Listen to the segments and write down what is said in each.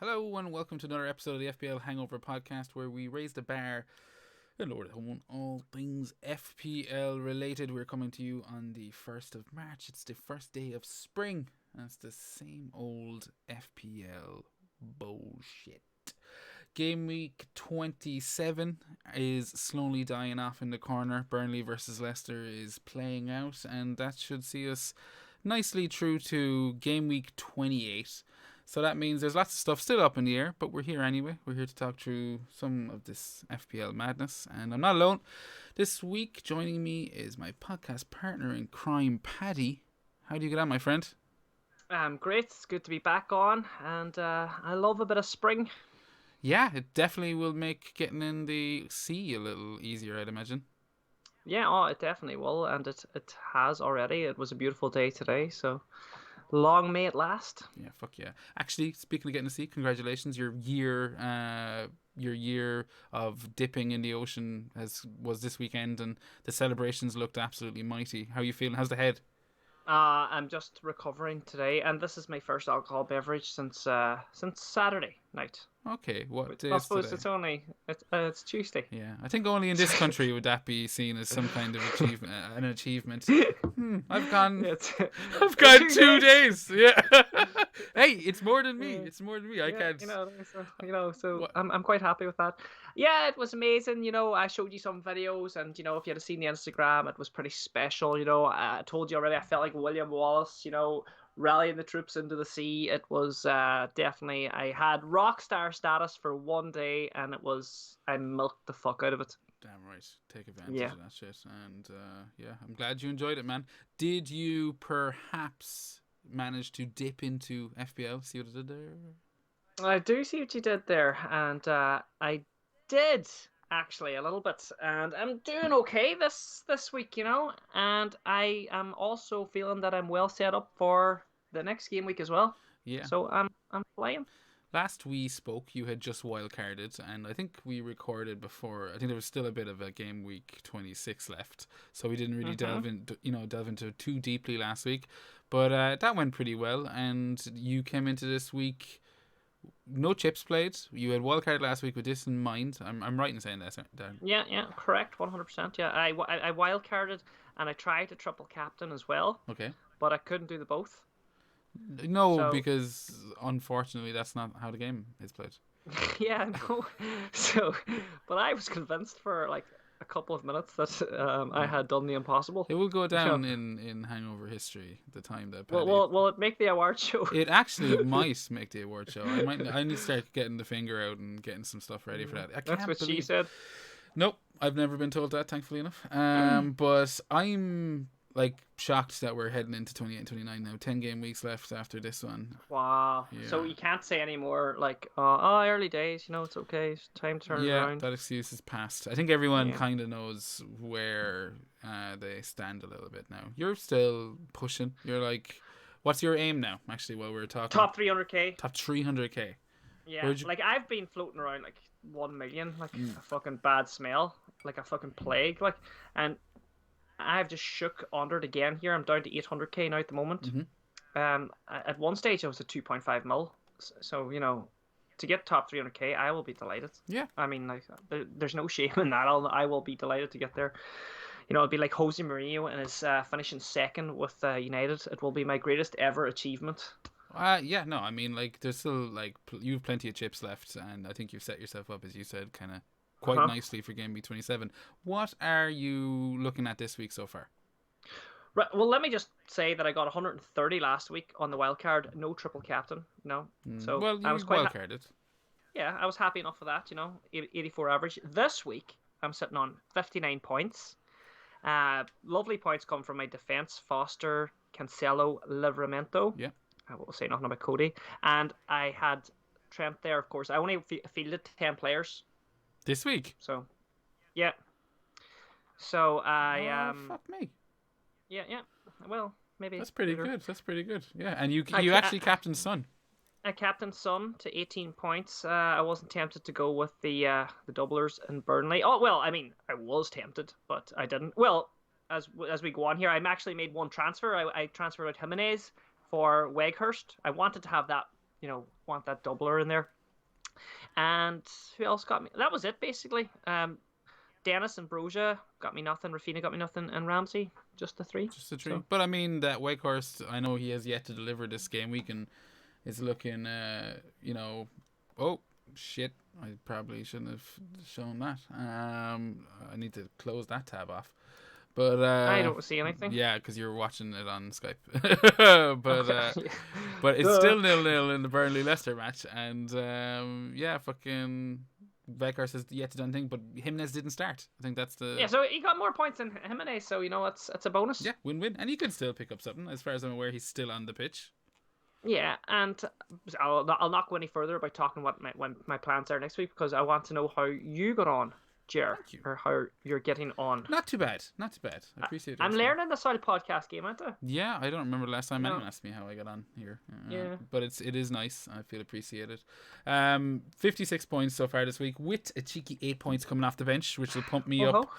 Hello and welcome to another episode of the FPL Hangover podcast where we raise the bar and lower the home on all things FPL related. We're coming to you on the 1st of March. It's the first day of spring and it's the same old FPL bullshit. Game week 27 is slowly dying off in the corner. Burnley versus Leicester is playing out and that should see us nicely through to game week 28. So that means there's lots of stuff still up in the air, but we're here anyway. We're here to talk through some of this FPL madness, and I'm not alone. This week, joining me is my podcast partner in crime, Paddy. How do you get on, my friend? Great. It's good to be back on, and I love a bit of spring. Yeah, it definitely will make getting in the sea a little easier, I'd imagine. Yeah, oh, it definitely will, and it has already. It was a beautiful day today, so long may it last. Yeah, fuck yeah. Actually, speaking of getting to sea, congratulations. Your year of dipping in the ocean was this weekend, and the celebrations looked absolutely mighty. How are you feeling? How's the head? I'm just recovering today, and this is my first alcohol beverage since Saturday night. Okay, what day I is suppose today? it's Tuesday. Yeah, I think only in this country would that be seen as some kind of achievement. An achievement. I've gone 2 days. Yeah. Hey, it's more than me. It's more than me. I can't. So I'm quite happy with that. Yeah, it was amazing. I showed you some videos, and if you had seen the Instagram, it was pretty special. I told you already. I felt like William Wallace. Rallying the troops into the sea. It was definitely, I had rock star status for one day, and I milked the fuck out of it. Damn right. Take advantage of that shit. And yeah, I'm glad you enjoyed it, man. Did you perhaps manage to dip into FPL? See what I did there? I do see what you did there, and I did actually a little bit, and I'm doing okay this week, and I am also feeling that I'm well set up for the next game week as well. Yeah. So I'm playing. Last we spoke, you had just wildcarded, and I think we recorded before. I think there was still a bit of a game week 26 left, so we didn't really delve into too deeply last week. But that went pretty well, and you came into this week. No chips played. You had wildcard last week with this in mind. I'm right in saying that, Dan. Yeah, correct, 100%. Yeah, I wildcarded and I tried to triple captain as well. Okay. But I couldn't do the both. No, because unfortunately that's not how the game is played. Yeah, no. But I was convinced for like a couple of minutes that I had done the impossible. It will go down in Hangover history. The time that Paddy... will it make the award show? It actually might make the award show. I need to start getting the finger out and getting some stuff ready for that. That's what she said. Nope, I've never been told that, thankfully enough. But I'm shocked that we're heading into 28 and 29 now. 10 game weeks left after this one. Wow. Yeah. So you can't say anymore early days, it's okay, it's time to turn around. Yeah, that excuse is past. I think everyone kind of knows where they stand a little bit now. You're still pushing. You're like, what's your aim now, actually, while we're talking? Top 300k. Top 300k. Yeah, I've been floating around 1 million, a fucking bad smell, a fucking plague, and I've just shook under it again here. I'm down to 800k now at the moment. Mm-hmm. At one stage I was at 2.5 mil. So, to get top 300k, I will be delighted. Yeah. I mean, there's no shame in that. I will be delighted to get there. It'll be like Jose Mourinho and his finishing second with United. It will be my greatest ever achievement. Yeah, no, I mean, there's still, you have plenty of chips left, and I think you've set yourself up, as you said, kind of quite nicely for game week 27. What are you looking at this week so far? Right, well, let me just say that I got 130 last week on the wild card. No triple captain, So well, you I was quite wild carded. Yeah, I was happy enough with that. 84 average. This week I'm sitting on 59 points. Lovely points come from my defense: Foster, Cancelo, Livramento. Yeah. I will say nothing about Cody. And I had Trent there, of course. I only fielded 10 players this week. So, yeah. So I fuck me. Yeah. Well, maybe that's pretty good. That's pretty good. Yeah, and you actually captained Son. I captained Son to 18 points. I wasn't tempted to go with the doublers in Burnley. Oh well, I mean, I was tempted, but I didn't. Well, as we go on here, I actually made one transfer. I transferred out Jimenez for Weghorst. I wanted to have that, want that doubler in there. And who else got me? That was it, basically. Dennis and Broja got me nothing. Rafina got me nothing. And Ramsey, just the three. Just the three. So. But I mean, that Wakehurst, I know he has yet to deliver this game week and is looking, oh, shit. I probably shouldn't have shown that. I need to close that tab off. But I don't see anything. Yeah, because you're watching it on Skype. Okay. But it's still 0-0 in the Burnley Leicester match, and fucking Vegas has yet to do anything. But Jimenez didn't start. I think that's the So he got more points than Jimenez. So it's a bonus. Yeah, win-win, and he could still pick up something. As far as I'm aware, he's still on the pitch. Yeah, and I'll not go any further about talking what my plans are next week because I want to know how you got on. Jer, or how you're getting on. Not too bad. I appreciate it. I'm learning the style podcast game, aren't I? Yeah, I don't remember the last time anyone asked me how I got on here. But it is nice. I feel appreciated. 56 points so far this week with a cheeky 8 points coming off the bench, which will pump me up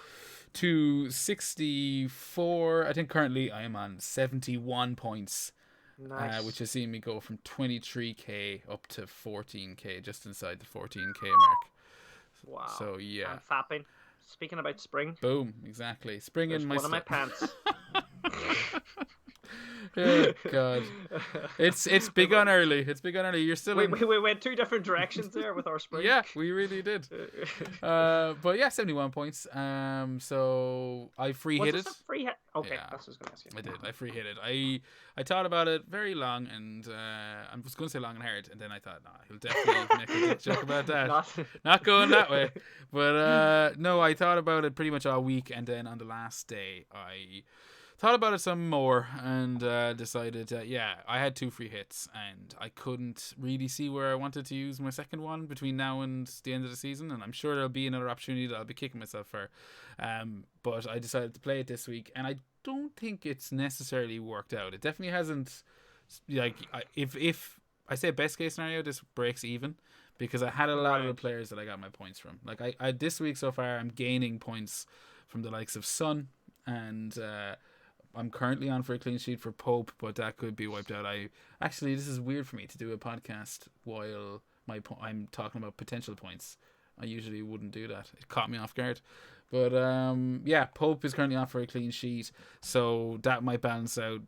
to 64. I think currently I am on 71 points. Nice. Which has seen me go from 23k up to 14k, just inside the 14k mark. Wow. So yeah. I'm fapping. Speaking about spring. Boom. Exactly. Spring in my one of my pants. Oh God. It's big on early. You're still we went two different directions there with our spring. Yeah, we really did. But yeah, 71 points. So I free hit it. Free hit? Okay, yeah, that's what I was gonna say. I did. I free hit it. I thought about it very long, and I was going to say long and hard, and then I thought, he'll definitely make a joke about that. Not going that way. But no, I thought about it pretty much all week, and then on the last day, I thought about it some more and decided I had 2 free hits and I couldn't really see where I wanted to use my second one between now and the end of the season, and I'm sure there'll be another opportunity that I'll be kicking myself for, but I decided to play it this week, and I don't think it's necessarily worked out. It definitely hasn't. Like, if I say best case scenario, this breaks even, because I had a lot of the players that I got my points from. Like, I this week so far I'm gaining points from the likes of Son, and I'm currently on for a clean sheet for Pope, but that could be wiped out. This is weird for me to do a podcast while I'm talking about potential points. I usually wouldn't do that. It caught me off guard. But Pope is currently on for a clean sheet, so that might balance out,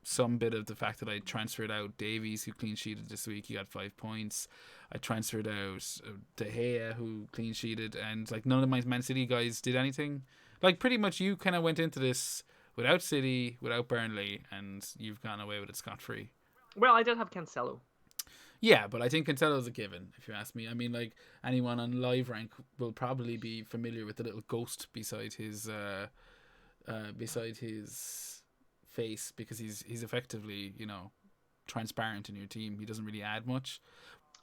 some bit of the fact that I transferred out Davies, who clean sheeted this week. He got 5 points. I transferred out De Gea, who clean sheeted, and like none of my Man City guys did anything. Like, pretty much you kind of went into this without City, without Burnley, and you've gone away with it scot-free. Well, I did have Cancelo. Yeah, but I think Cancelo's a given, if you ask me. I mean, like, anyone on live rank will probably be familiar with the little ghost beside his face, because he's effectively, transparent in your team. He doesn't really add much.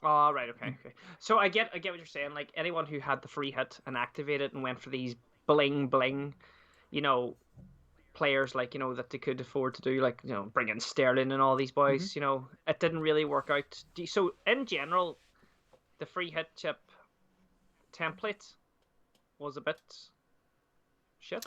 Oh, right, okay. So I get what you're saying. Like, anyone who had the free hit and activated and went for these bling, players, like, that they could afford to do, like, bring in Sterling and all these boys, it didn't really work out. So in general, the free hit chip template was a bit shit.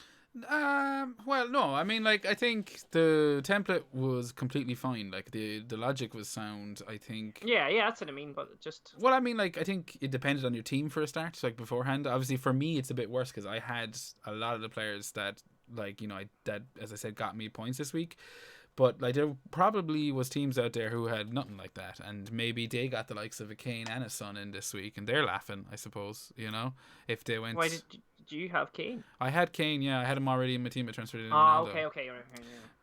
Well, no, I mean, like, I think the template was completely fine. Like, the logic was sound, I think. Yeah, that's what I mean, but just... Well, I mean, like, I think it depended on your team for a start, like, beforehand. Obviously, for me, it's a bit worse, because I had a lot of the players that, like, that, as I said, got me points this week. But, like, there probably was teams out there who had nothing like that, and maybe they got the likes of a Kane and a Son in this week, and they're laughing, I suppose, if they went... Why do you have Kane? I had Kane, yeah. I had him already in my team. I transferred it in. Oh, okay. Yeah.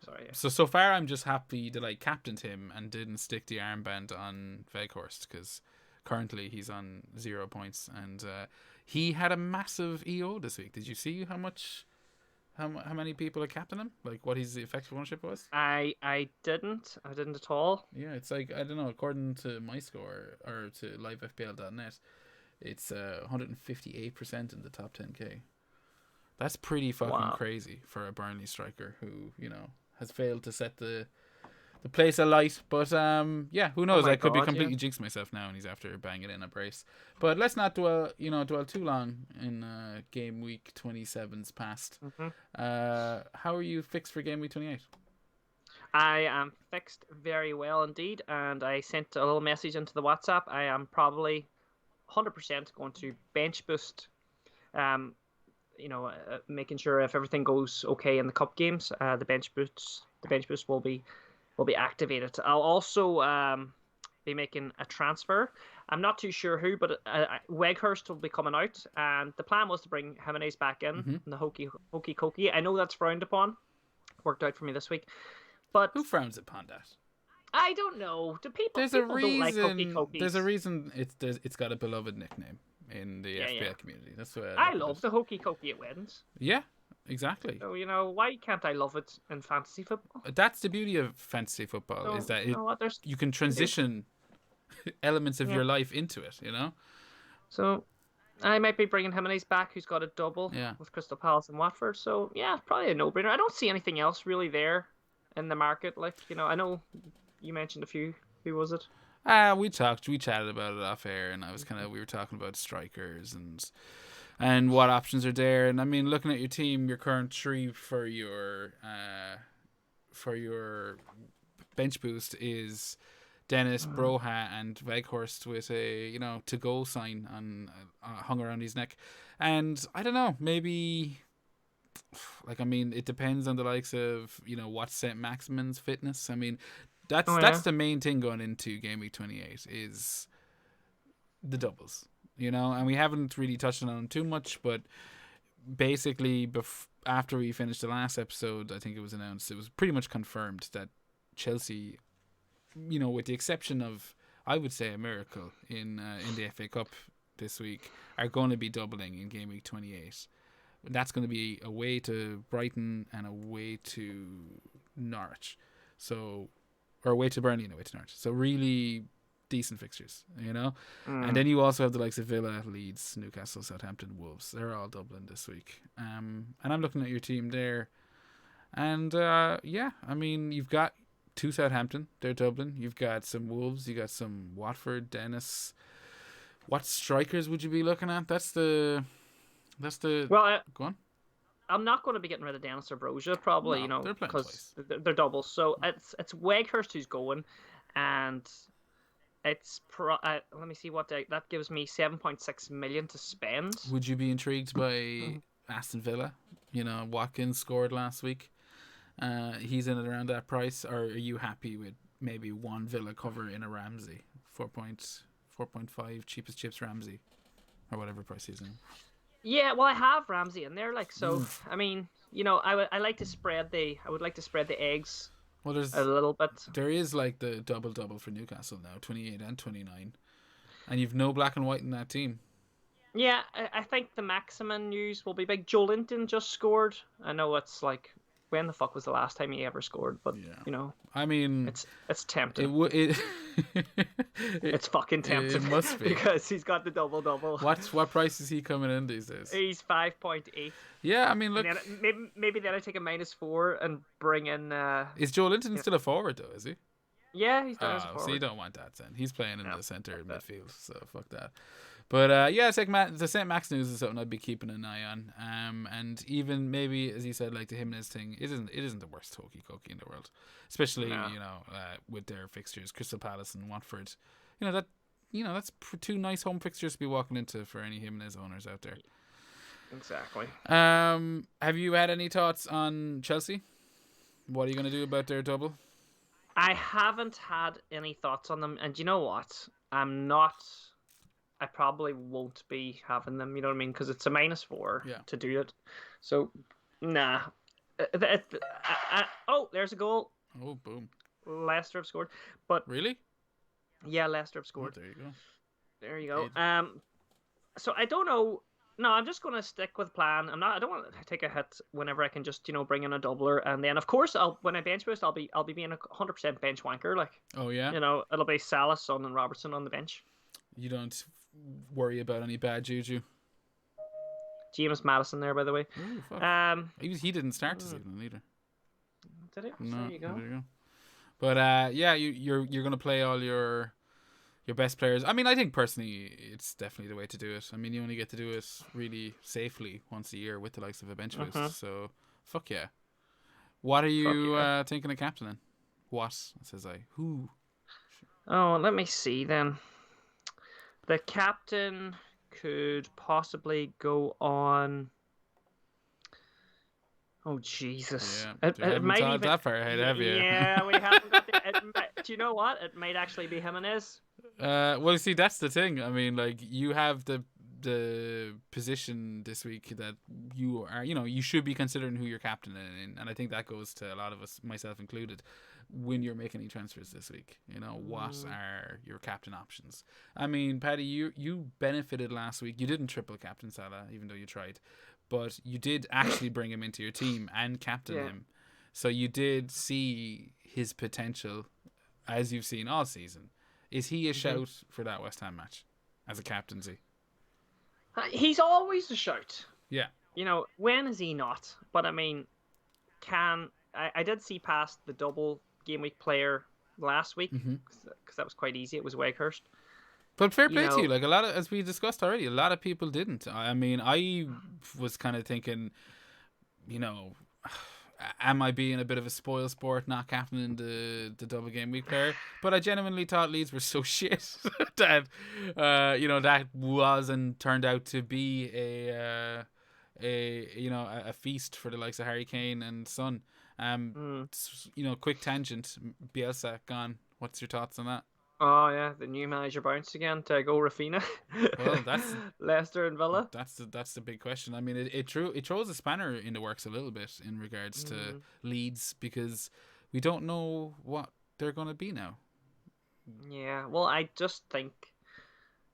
Sorry. Yeah. So far, I'm just happy that I captained him and didn't stick the armband on Weghorst, because currently he's on 0 points, and he had a massive EO this week. Did you see how many people are captaining him? Like, what his effective ownership was? I didn't at all. Yeah, it's like, I don't know, according to my score or to livefpl.net, it's 158% in the top 10k. That's pretty fucking crazy for a Burnley striker who, has failed to set the place alight. But who knows? I could be completely jinxed myself now, and he's after banging in a brace. But let's not dwell too long in game week 27's past. Mm-hmm. How are you fixed for game week 28? I am fixed very well indeed, and I sent a little message into the WhatsApp. I am probably 100% going to bench boost. Making sure if everything goes okay in the cup games, the bench boost will be activated. I'll also be making a transfer. I'm not too sure who, but Weghorst will be coming out, and the plan was to bring Jimenez back in the hokey cokey. I know that's frowned upon. Worked out for me this week, but who frowns upon that? I don't know. Do people? There's people a reason. Don't like hokey cokies. There's a reason. It's got a beloved nickname in the FPL community. That's why I love the hokey cokey at weddings. Yeah, exactly. So why can't I love it in fantasy football? That's the beauty of fantasy football, is that you can transition elements of your life into it. So I might be bringing Jimenez back, who's got a double with Crystal Palace and Watford. So yeah, probably a no-brainer. I don't see anything else really there in the market. Like I know you mentioned a few. Who was it? We chatted about it off air, and we were talking about strikers and what options are there. And I mean, looking at your team, your current three for your bench boost is Dennis, Broha, and Weghorst with a to go sign hung around his neck. And I don't know, maybe it depends on the likes of what's St. Maximin's fitness. I mean, that's the main thing going into Game Week 28 is the doubles, and we haven't really touched on them too much, but basically after we finished the last episode, I think it was announced, it was pretty much confirmed that Chelsea, with the exception of, I would say, a miracle in the FA Cup this week, are going to be doubling in Game Week 28. That's going to be away to Brighton and away to Norwich. Or away to Burnley and away to Norwich. So really decent fixtures, And then you also have the likes of Villa, Leeds, Newcastle, Southampton, Wolves. They're all doubling this week. And I'm looking at your team there. And you've got 2 Southampton, they're Dublin. You've got some Wolves, you got some Watford, Dennis. What strikers would you be looking at? That's the go on. I'm not going to be getting rid of Dennis or Broja, probably, because they're doubles. So it's Weghorst who's going, and it's let me see what that gives me 7.6 million to spend. Would you be intrigued by Aston Villa? Watkins scored last week. He's in and around that price, or are you happy with maybe one Villa cover in a Ramsey, 4.5 cheapest chips Ramsey, or whatever price he's in? Yeah, well, I have Ramsey in there, so I mean, I like to spread I would like to spread the eggs. Well, there's a little bit. There is like the double for Newcastle now, 28 and 29, and you've no black and white in that team. Yeah, I think the Maximin news will be big. Joe Linton just scored. I know it's like, when the fuck was the last time he ever scored? But I mean, it's tempting. It's fucking tempting. It must be, because he's got the double. What price is he coming in these days? He's 5.8. Yeah, I mean, look, maybe then I take a -4 and bring in. Is Joe Linton still a forward though? Is he? Yeah, he's done as a forward. So you don't want that then. He's playing in the centre midfield, so fuck that. But it's like the St. Max news is something I'd be keeping an eye on. And even maybe, as you said, like the Jimenez thing, it isn't the worst hokey cokey in the world, especially with their fixtures, Crystal Palace and Watford. That's 2 nice home fixtures to be walking into for any Jimenez owners out there. Exactly. Have you had any thoughts on Chelsea? What are you going to do about their double? I haven't had any thoughts on them, and you know what? I probably won't be having them, you know what I mean? Because it's a -4 to do it. So, nah. There's a goal. Oh, boom. Leicester have scored. But really? Yeah, Leicester have scored. Oh, there you go. So I don't know. No, I'm just going to stick with plan. I don't want to take a hit whenever I can just, bring in a doubler. And then, of course, when I bench boost, I'll be being a 100% bench wanker. Like, oh, yeah? It'll be Salah, Son, and Robertson on the bench. You don't worry about any bad juju? James Madison there, by the way. Ooh, fuck. He didn't start this evening either. Did he? No, there you go. But you're going to play all your best players. I mean, I think personally it's definitely the way to do it. I mean, you only get to do it really safely once a year with the likes of a bench boost. So fuck yeah. What are you thinking of captaining? What, says I. Who? Oh, let me see then. The captain could possibly go on. Oh Jesus! Yeah, It haven't might thought even. that far ahead, have you? Yeah, we haven't got do you know what? It might actually be Jimenez. Well, see, that's the thing. I mean, like, you have the position this week that you are, you should be considering who your captain in, and I think that goes to a lot of us, myself included, when you're making any transfers this week. What are your captain options? I mean, Paddy, you benefited last week. You didn't triple captain Salah, even though you tried, but you did actually bring him into your team and captain him. So you did see his potential, as you've seen all season. Is he a shout for that West Ham match as a captaincy? He's always a shout. Yeah. When is he not? But I mean, I did see past the double game week player last week because that was quite easy. It was Weghorst. But fair play to you. Like, a lot of, as we discussed already, a lot of people didn't. I mean, I was kind of thinking, am I being a bit of a spoil sport not captaining the double game week player? But I genuinely thought Leeds were so shit that that was and turned out to be a feast for the likes of Harry Kane and Son. Quick tangent. Bielsa gone. What's your thoughts on that? Oh yeah, the new manager bounced again to go Rafinha. Well, that's Leicester and Villa. That's the big question. I mean, it throws a spanner in the works a little bit in regards to Leeds, because we don't know what they're going to be now. Yeah, well, I just think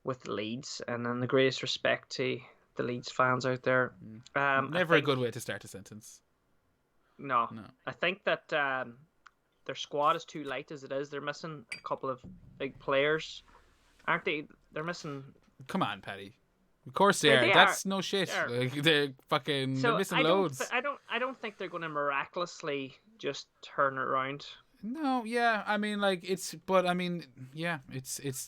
with Leeds, and in the greatest respect to the Leeds fans out there, never a good way to start a sentence. No. I think that their squad is too light as it is. They're missing a couple of big players, aren't they? They're missing. Come on, Paddy. Of course they are. That's no shit. They're fucking. They're missing loads. I don't think they're going to miraculously just turn it around. No, yeah. I mean, like, it's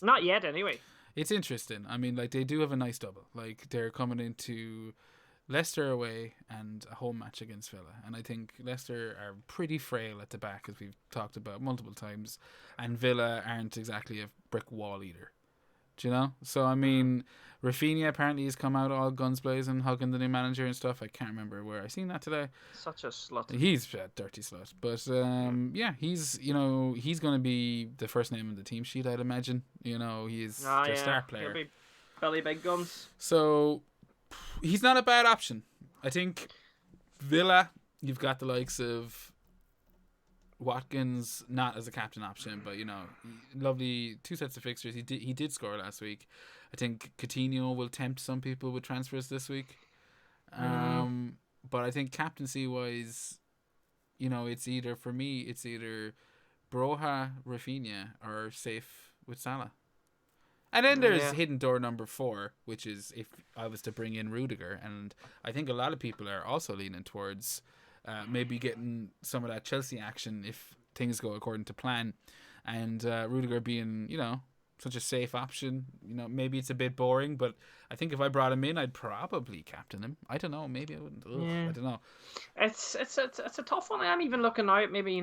not yet anyway. It's interesting. I mean, like, they do have a nice double. Like, they're coming into Leicester away and a home match against Villa, and I think Leicester are pretty frail at the back, as we've talked about multiple times, and Villa aren't exactly a brick wall either. Do you know? So I mean, Rafinha apparently has come out all guns blazing, hugging the new manager and stuff. I can't remember where I seen that today. Such a slut. He's a dirty slut, but he's he's going to be the first name on the team sheet, I'd imagine. He's their star player. He'll be belly big guns. So he's not a bad option. I think Villa, you've got the likes of Watkins, not as a captain option, but lovely 2 sets of fixtures. He did score last week. I think Coutinho will tempt some people with transfers this week. But I think captaincy wise, it's either Broha, Rafinha, or safe with Salah. And then there's hidden door number 4, which is if I was to bring in Rudiger, and I think a lot of people are also leaning towards maybe getting some of that Chelsea action if things go according to plan, and Rudiger being such a safe option. Maybe it's a bit boring, but I think if I brought him in, I'd probably captain him. I don't know, maybe I wouldn't. I don't know. It's a tough one. I'm even looking out maybe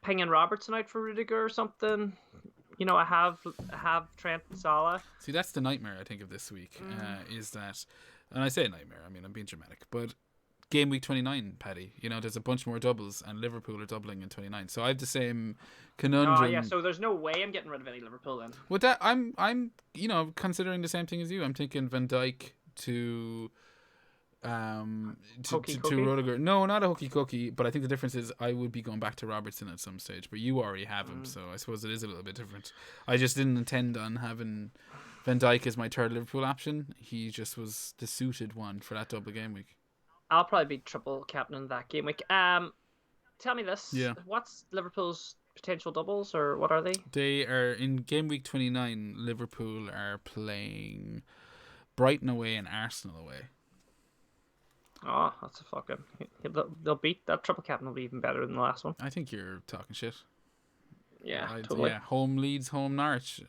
pinging Robertson out for Rudiger or something. I have Trent and Salah. See, that's the nightmare I think of this week. Is that, and I say nightmare, I mean I'm being dramatic, but game week 29, Paddy, there's a bunch more doubles, and Liverpool are doubling in 29. So I have the same conundrum. Oh yeah, so there's no way I'm getting rid of any Liverpool then. With that, I'm considering the same thing as you. I'm thinking Van Dijk to Rudiger. No, not a hooky cookie, but I think the difference is I would be going back to Robertson at some stage, but you already have him, so I suppose it is a little bit different. I just didn't intend on having Van Dijk as my third Liverpool option. He just was the suited one for that double game week. I'll probably be triple captain in that game week. Tell me this. Yeah. What's Liverpool's potential doubles, or what are they? They are in game week 29. Liverpool are playing Brighton away and Arsenal away. Oh, that's a fucking. They'll beat that triple captain. Will be even better than the last one. I think you're talking shit. Yeah, totally. Yeah, home Leeds, home Norwich.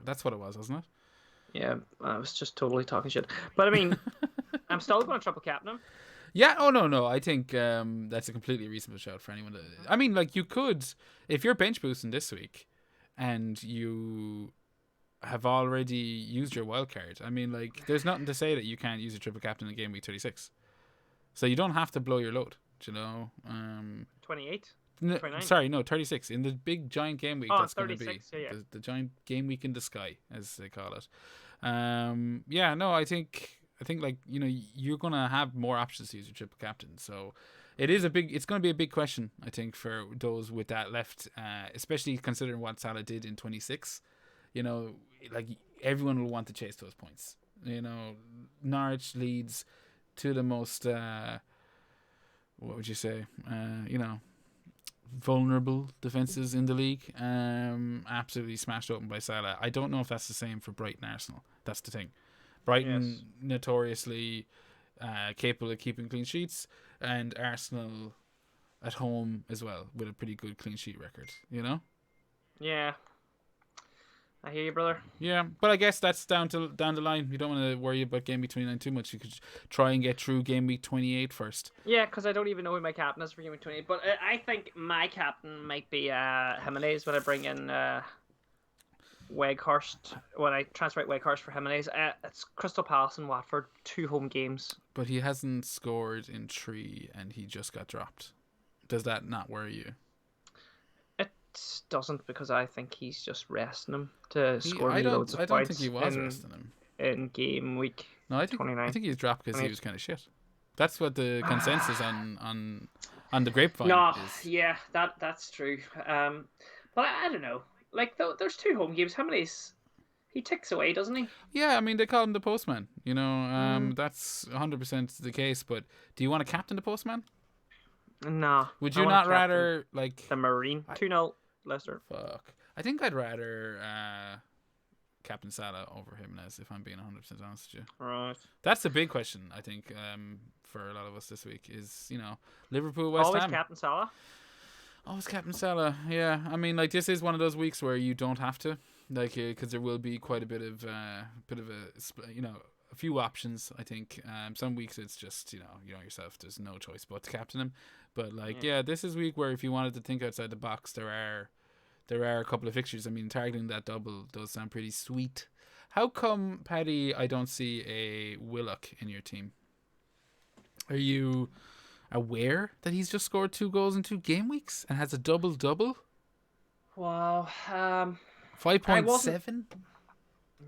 That's what it was, wasn't it? Yeah, I was just totally talking shit. But I mean, I'm still going to triple captain him. Yeah, oh no. I think that's a completely reasonable shout for anyone. I mean, like, you could, if you're bench boosting this week, and you have already used your wild card. I mean, like, there's nothing to say that you can't use a triple captain in game week 36. So you don't have to blow your load, you know. 28? No, sorry, no, 36 in the big giant game week. Oh, that's going to be the giant game week in the sky, as they call it. Yeah, no, I think like, you know, you're going to have more options to use your triple captain. So it's going to be a big question, I think, for those with that left, especially considering what Salah did in 26. You know, like, everyone will want to chase those points. You know, Norwich leads to the most, what would you say, you know, vulnerable defenses in the league. Absolutely smashed open by Salah. I don't know if that's the same for Brighton Arsenal. That's the thing. Brighton, notoriously capable of keeping clean sheets, and Arsenal at home as well with a pretty good clean sheet record, you know? Yeah. I hear you, brother. Yeah, but I guess that's down the line. You don't want to worry about game week 29 too much. You could try and get through game week 28 first. Yeah, because I don't even know who my captain is for game week 28. But I think my captain might be Jimenez when I bring in Weghorst. When I transfer out Weghorst for Jimenez. It's Crystal Palace and Watford, 2 home games. But he hasn't scored in 3 and he just got dropped. Does that not worry you? Doesn't, because I think he's just resting him to score loads of points. I don't think he was resting him in game week. No, I think 29. I think he's dropped because he was kind of shit. That's what the consensus on the grapevine is. Yeah, that's true. But I don't know. Like, there's 2 home games. How many? He ticks away, doesn't he? Yeah, I mean, they call him the postman. You know, that's 100% the case. But do you want to captain the postman? No. Would you not rather, like, the Marine? 2-0 Leicester. Fuck. I think I'd rather Captain Salah over Jimenez, if I'm being 100% honest with you. Right. That's the big question, I think, for a lot of us this week is, you know, Liverpool, West Ham. Always Captain Salah? Always Captain Salah, yeah. I mean, like, this is one of those weeks where you don't have to, like, because there will be quite a bit of a, you know, a few options, I think. Some weeks it's just, you know yourself, there's no choice but to captain him. But, like, yeah, this is a week where if you wanted to think outside the box, there are a couple of fixtures. I mean, targeting that double does sound pretty sweet. How come, Paddy, I don't see a Willock in your team? Are you aware that he's just scored 2 goals in 2 game weeks and has a double-double? Wow. 5.7?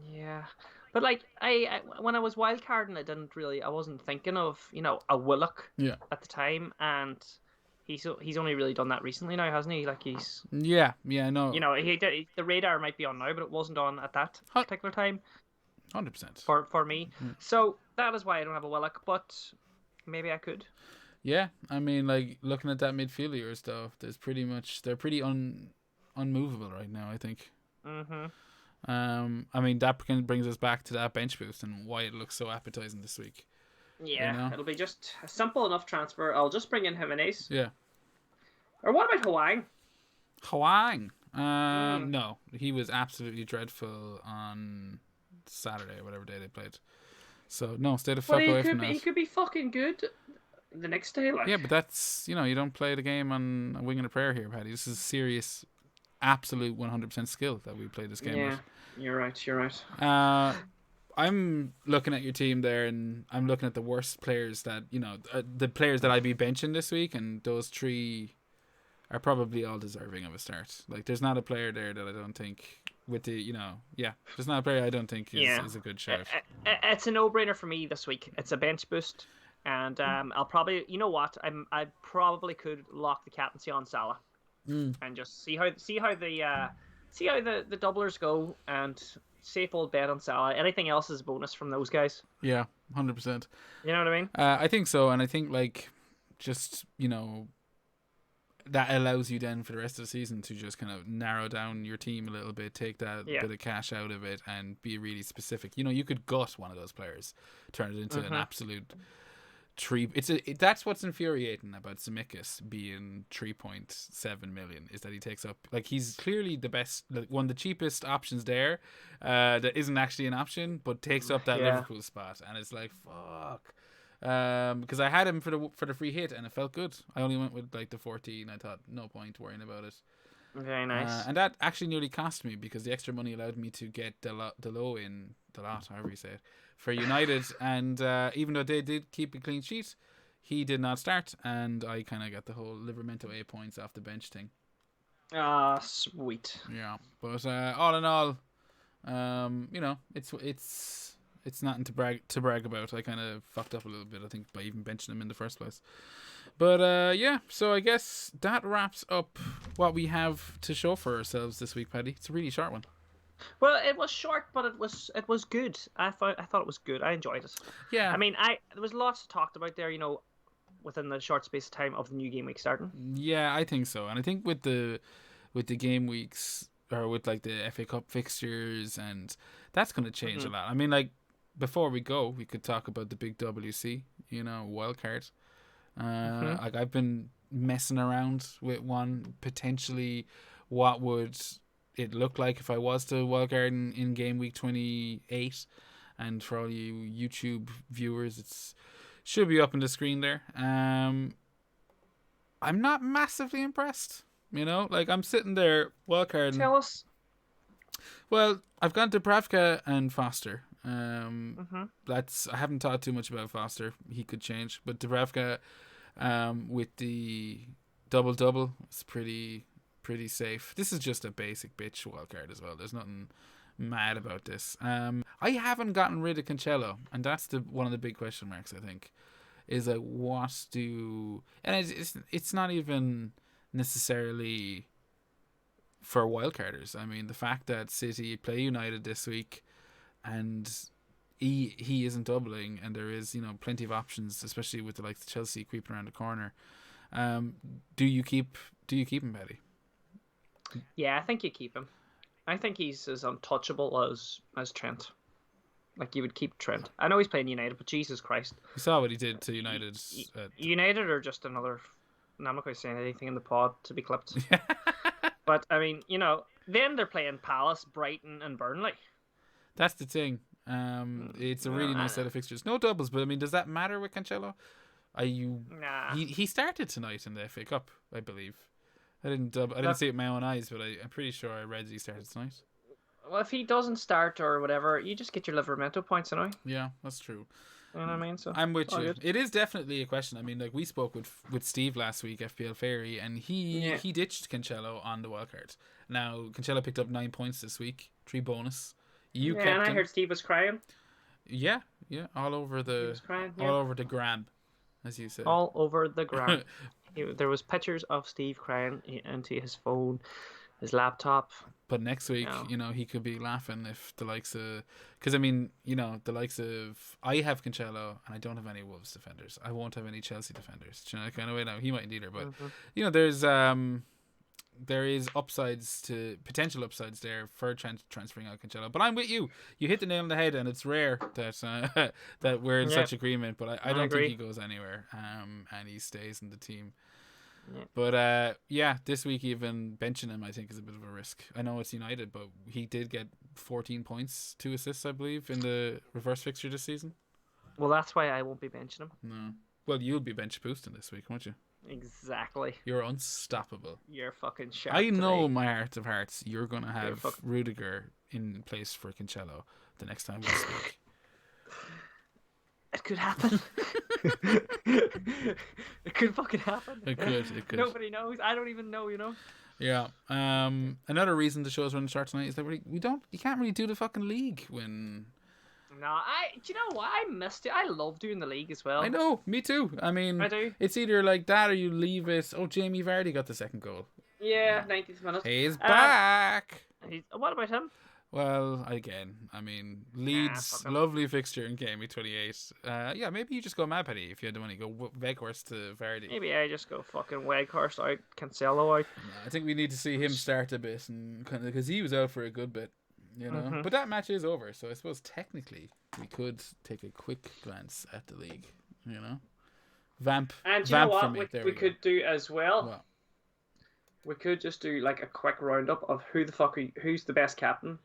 Yeah. But, like, I when I was wildcarding, I wasn't thinking of, you know, a Willock at the time, and he's only really done that recently now, hasn't he? Like, he's... Yeah, no. You know, the radar might be on now, but it wasn't on at that particular time. 100%. For me. So, that is why I don't have a Willock, but maybe I could. Yeah, I mean, like, looking at that midfield of yours, though, they're pretty unmovable right now, I think. Mm-hmm. I mean, that brings us back to that bench boost and why it looks so appetizing this week. Yeah, you know? It'll be just a simple enough transfer. I'll just bring in Jimenez. Yeah. Or what about Hwang? Hwang? No, he was absolutely dreadful on Saturday or whatever day they played. So, no, stay the fuck away from that. He could be fucking good the next day. Like. Yeah, but that's, you know, you don't play the game on a wing and a prayer here, Paddy. This is serious, absolute 100% skill that we play this game with. You're right. I'm looking at your team there, and I'm looking at the worst players that, you know, the players that I'd be benching this week, and those 3 are probably all deserving of a start. Like, there's not a player there that I don't think, with the, you know, there's not a player I don't think is a good shout. It's a no-brainer for me this week. It's a bench boost, and I'll probably, you know what, I probably could lock the captaincy on Salah, and just see how the doublers go, and safe old bet on Salah. Anything else is a bonus from those guys. Yeah, 100%. You know what I mean? I think so, and I think, like, just, you know, that allows you then for the rest of the season to just kind of narrow down your team a little bit, take that bit of cash out of it, and be really specific. You know, you could gut one of those players, turn it into an absolute tree. That's what's infuriating about Tsimikas being 3.7 million, is that he takes up, like, he's clearly the best, like, one of the cheapest options there, that isn't actually an option, but takes up that Liverpool spot, and it's like, fuck. Because I had him for the free hit and it felt good. I only went with, like, the 14. I thought no point worrying about it. Very nice. And that actually nearly cost me because the extra money allowed me to get Delo in, Delot, however you say it, for United. And even though they did keep a clean sheet, he did not start. And I kind of got the whole Livermento A points off the bench thing. Ah, sweet. Yeah. But all in all, it's nothing to brag about. I kind of fucked up a little bit, I think, by even benching him in the first place. But so I guess that wraps up what we have to show for ourselves this week, Paddy. It's a really short one. Well, it was short, but it was good. I thought it was good. I enjoyed it. Yeah. I mean, there was lots talked about there, within the short space of time of the new game week starting. Yeah, I think so. And I think with the game weeks, or with like the FA Cup fixtures, and that's going to change a lot. I mean, like, before we go, we could talk about the big WC, wildcard. Like, I've been messing around with one, potentially what would it look like if I was to wildcard in game week 28. And for all you YouTube viewers, it's should be up on the screen there. I'm not massively impressed. Like, I'm sitting there wildcarding. Tell us. Well, I've gone to Dubravka and Foster. I haven't thought too much about Foster. He could change, but Dubravka, with the double is pretty safe. This is just a basic bitch wildcard as well. There's nothing mad about this. I haven't gotten rid of Cancelo, and that's one of the big question marks. I think is like, and it's not even necessarily for wildcarders. I mean, the fact that City play United this week and he isn't doubling, and there is plenty of options, especially with the likes of Chelsea creeping around the corner. Do you keep him, Paddy? Yeah, I think you keep him. I think he's as untouchable as Trent. Like, you would keep Trent. I know he's playing United, but Jesus Christ, you saw what he did to United. United are just another. And I'm not going to say anything in the pod to be clipped. But I mean, then they're playing Palace, Brighton, and Burnley. That's the thing. It's a really nice set of fixtures. No doubles, but I mean, does that matter with Cancelo? Nah. He started tonight in the FA Cup, I believe. I didn't see it with my own eyes, but I'm pretty sure I read that he started tonight. Well, if he doesn't start or whatever, you just get your Livermento points anyway. Yeah, that's true. You know what I mean? So I'm with you. Good. It is definitely a question. I mean, like, we spoke with Steve last week, FPL Fairy, and he ditched Cancelo on the wildcard. Now, Cancelo picked up 9 points this week, 3 bonus. You kept and I him. heard Steve was crying. Yeah, all over the all over the gram, as you said. All over the gram. There was pictures of Steve crying into his phone, his laptop. But next week, he could be laughing if the likes of... Because, I mean, the likes of... I have Cancelo, and I don't have any Wolves defenders. I won't have any Chelsea defenders. Kind of way now. He mightn't either. But, there is potential upsides there for transferring out Cancelo. But I'm with you. You hit the nail on the head, and it's rare that that we're in such agreement. But I don't think he goes anywhere, and he stays in the team. Yeah. But this week even benching him, I think, is a bit of a risk. I know it's United, but he did get 14 points, 2 assists, I believe, in the reverse fixture this season. Well, that's why I won't be benching him. No. Well, you'll be bench boosting this week, won't you? Exactly. You're unstoppable. You're fucking sharp. I know in my heart of hearts you're going to have Rudiger in place for Cancelo the next time we speak. It could happen. It could fucking happen. It could. Nobody knows. I don't even know, Yeah. Another reason the show's running short tonight is that you can't really do the fucking league when... No, do you know what? I missed it. I love doing the league as well. I know, me too. I mean, I do. It's either like that or you leave it. Oh, Jamie Vardy got the second goal. Yeah, 90th minute. He's back. What about him? Well, again, I mean, Leeds, lovely fixture in game week 28. Yeah, maybe you just go mad, Paddy, if you had the money. Go Weghorst to Vardy. Maybe I just go fucking Weghorst out, Cancelo out. I think we need to see him start a bit, and because he was out for a good bit, But that match is over, so I suppose technically we could take a quick glance at the league. Vamp. And you Vamp know for what me. we could do as well? What? We could just do like a quick roundup of who's the best captain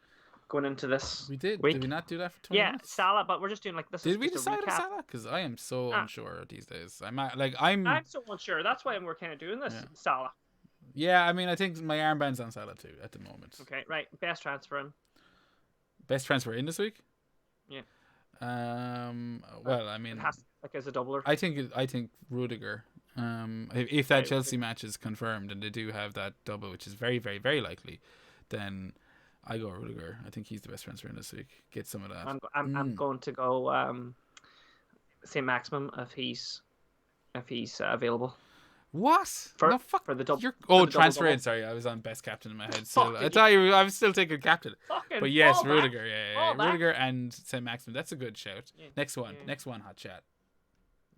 going into this We did. week. Did we not do that for 20 minutes? Yeah, Salah, but we're just doing like this. Did we just decide a on recap. Salah? Because I am so unsure these days. I'm so unsure. That's why we're kind of doing this, Salah. Yeah, I mean, I think my armband's on Salah too at the moment. Okay, right. Best transfer in. Best transfer in this week? Yeah. Well, I mean, it has like as a doubler. I think Rudiger. If that Chelsea match is confirmed and they do have that double, which is very, very, very likely, then I go Rudiger. I think he's the best transfer in this week. Get some of that. I'm going to go St. Maximum if he's available. What? For the double. Transfer in. Sorry, I was on best captain in my head. Still, I thought I was still taking captain. But yes, Rudiger. Yeah. Rudiger and St. Maximum. That's a good shout. Yeah. Next one, hot chat.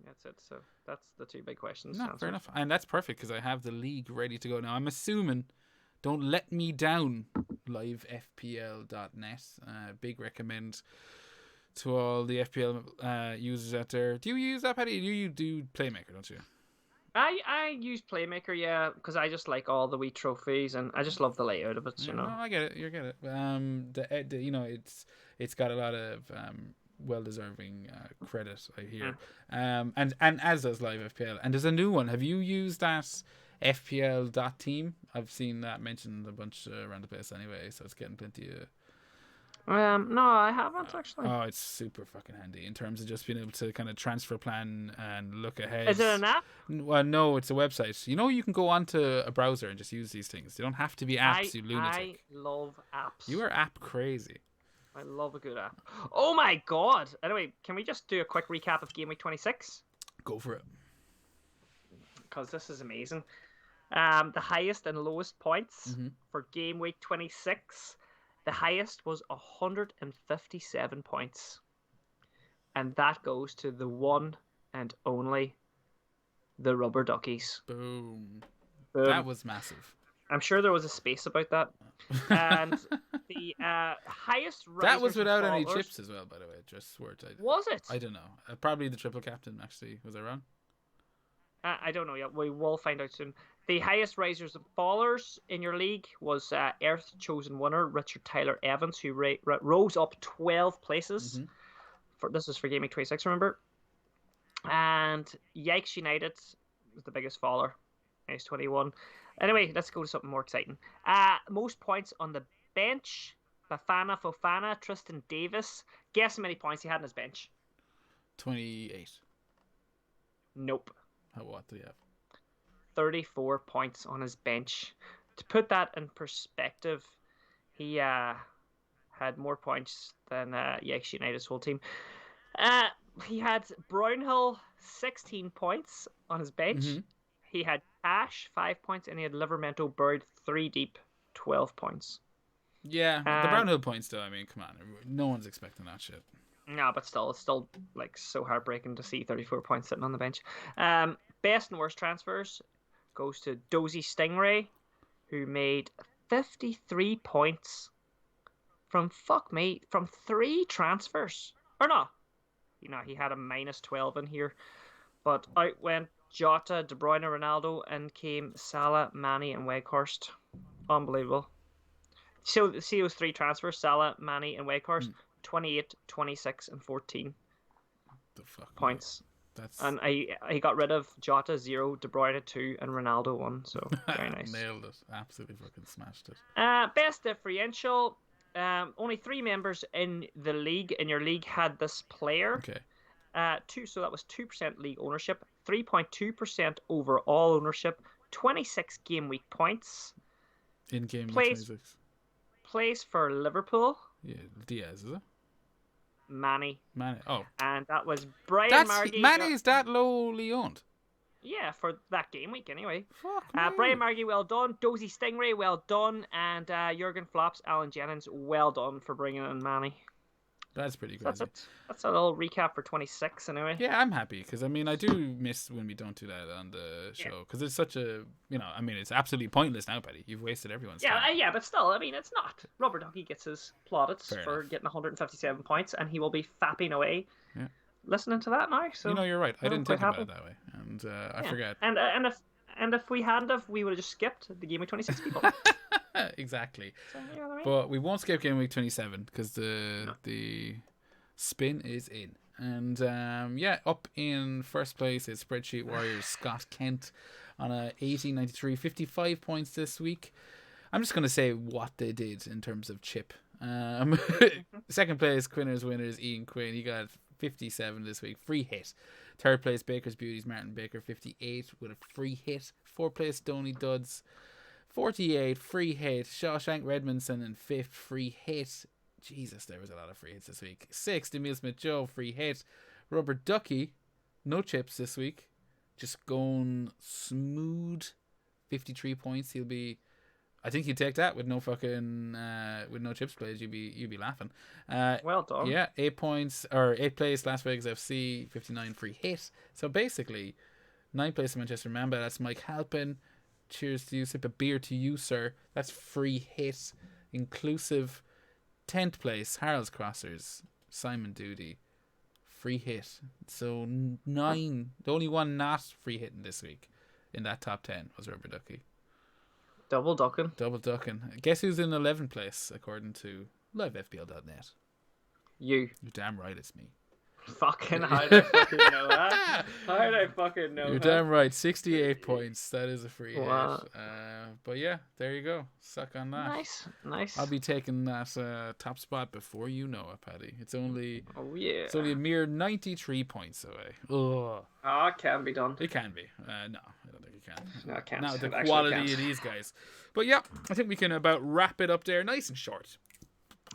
That's it. So that's the two big questions. No, fair enough. And that's perfect because I have the league ready to go now. I'm assuming, don't let me down, livefpl.net. Big recommend to all the FPL users out there. Do you use that, Paddy? You do Playmaker, don't you? I use Playmaker, yeah, because I just like all the wee trophies and I just love the layout of it. You know. No, I get it. You get it. You know, it's got a lot of well-deserving credit, I hear. And as does Live FPL. And there's a new one. Have you used that FPL.team? I've seen that mentioned a bunch around the place anyway, so it's getting plenty of... No, I haven't actually. Oh, it's super fucking handy in terms of just being able to kind of transfer plan and look ahead. Is it an app? Well, no, it's a website. You know, you can go onto a browser and just use these things. You don't have to be apps, you lunatic. I love apps. You are app crazy. I love a good app. Oh my god! Anyway, can we just do a quick recap of Gameweek 26? Go for it. Because this is amazing. The highest and lowest points for Gameweek 26. The highest was 157 points. And that goes to the one and only the Rubber Duckies. Boom. That was massive. I'm sure there was a space about that. And the highest... That was without any chips as well, by the way. Just words. Was it? I don't know. Probably the triple captain, actually. Was I wrong? I don't know yet. We will find out soon. The highest risers and fallers in your league was Earth chosen winner Richard Tyler Evans, who rose up 12 places. This is for Gaming 26, remember? And Yikes United was the biggest faller. Nice 21. Anyway, let's go to something more exciting. Most points on the bench. Bafana Fofana, Tristan Davis. Guess how many points he had on his bench? 28. Nope. What do you have? 34 points on his bench. To put that in perspective, he had more points than Yikes United's whole team. He had Brownhill 16 points on his bench. He had Ash 5 points, and he had Livermento buried 3 deep 12 points. Yeah, the Brownhill points though. I mean, come on, no one's expecting that shit. No, but still, it's still like so heartbreaking to see 34 points sitting on the bench. Best and worst transfers goes to Dozy Stingray, who made 53 points from 3 transfers. Or no, he had a minus 12 in here, but out went Jota, De Bruyne, Ronaldo, and came Salah, Mane, and Weghorst. Unbelievable. So see those 3 transfers: Salah, Mane, and Weghorst. 28, 26, and 14 points. And he got rid of Jota 0, De Bruyne 2, and Ronaldo 1. So very nice. Nailed it. Absolutely fucking smashed it. Best differential. Only 3 members in your league had this player. Okay. So that was 2% league ownership, 3.2% overall ownership, 26 game week points. In game 26. Plays for Liverpool. Yeah, Diaz, is it? Mane. Oh. And that was Brian Margie. Mane is that lowly owned? Yeah, for that game week anyway. Fuck me. Brian Margie, well done. Dozy Stingray, well done. And Jurgen Flops, Alan Jennings, well done for bringing in Mane. That's pretty crazy. That's a little recap for 26 anyway. Yeah, I'm happy because I mean I do miss when we don't do that on the show because it's such a I mean it's absolutely pointless now, Paddy. You've wasted everyone's time. Yeah, but still, I mean it's not. Rubber Ducky gets his plaudits for getting 157 points, and he will be fapping away. Yeah. Listening to that now, so you're right. I didn't think about it that way, and I forget. And if we hadn't have, we would have just skipped the Game Week 26 people. Exactly. So, you know what I mean? But we won't skip Game Week 27 because the spin is in. And up in first place is Spreadsheet Warriors Scott Kent on a 80-93, 55 points this week. I'm just going to say what they did in terms of chip. Second place, Quinners Winners, Ian Quinn. He got 57 this week, free hit. Third place, Baker's Beauties, Martin Baker, 58 with a free hit. Fourth place, Stoney Duds, 48, free hit. Shawshank Redmondson in fifth, free hit. Jesus, there was a lot of free hits this week. Sixth, Emil Smith Joe, free hit. Rubber Ducky, no chips this week. Just going smooth, 53 points. I think he'd take that with no fucking with no chips plays. You'd be laughing. Well done. Yeah, 8 points or 8th place Las Vegas FC, 59 free hit. So basically, 9th place Manchester Mamba. That's Mike Halpin. Cheers to you. Sip a beer to you, sir. That's free hit inclusive. 10th place Harold's Crossers, Simon Doody, free hit. So 9. The only one not free hitting this week in that top 10 was Rubber Ducky. Double ducking. Guess who's in 11th place according to livefpl.net? You. You're damn right, it's me. Fucking how did I fucking know that? How did I fucking know You're that? damn right. 68 points. That is a free hit. Wow. But yeah, there you go. Suck on that. Nice. I'll be taking that top spot before you know it, Paddy. It's only It's only a mere 93 points away. Ugh. Oh, it can be done. It can be. No, I don't think it can. No, it can't. Not with the It quality actually of can't. these guys. But yeah, I think we can about wrap it up there. Nice and short.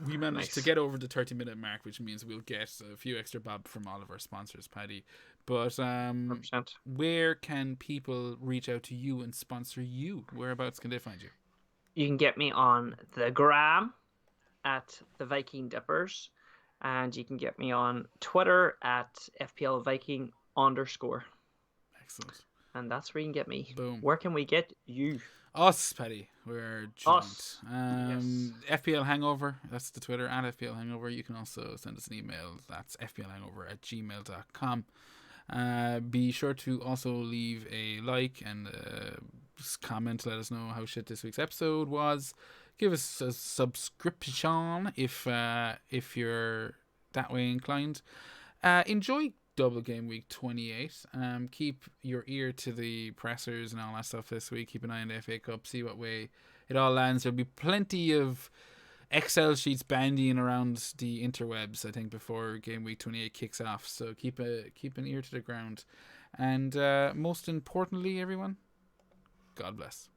We managed to get over the 30-minute mark, which means we'll get a few extra bob from all of our sponsors, Paddy. But 100%. where can people reach out to you and sponsor you? Whereabouts can they find you? You can get me on the gram at the Viking Dippers, and you can get me on Twitter at FPL_Viking_. Excellent. And that's where you can get me. Boom. Where can we get you? Us, Paddy. We're joint. Us. FPL Hangover. That's the Twitter at FPL Hangover. You can also send us an email. That's fplhangover@gmail.com. Be sure to also leave a like and comment. Let us know how shit this week's episode was. Give us a subscription if you're that way inclined. Enjoy double game week 28. Keep your ear to the pressers and all that stuff this week. Keep an eye on the FA Cup. See what way it all lands. There'll be plenty of Excel sheets bandying around the interwebs, I think, before game week 28 kicks off. So keep an ear to the ground. And most importantly, everyone, God bless.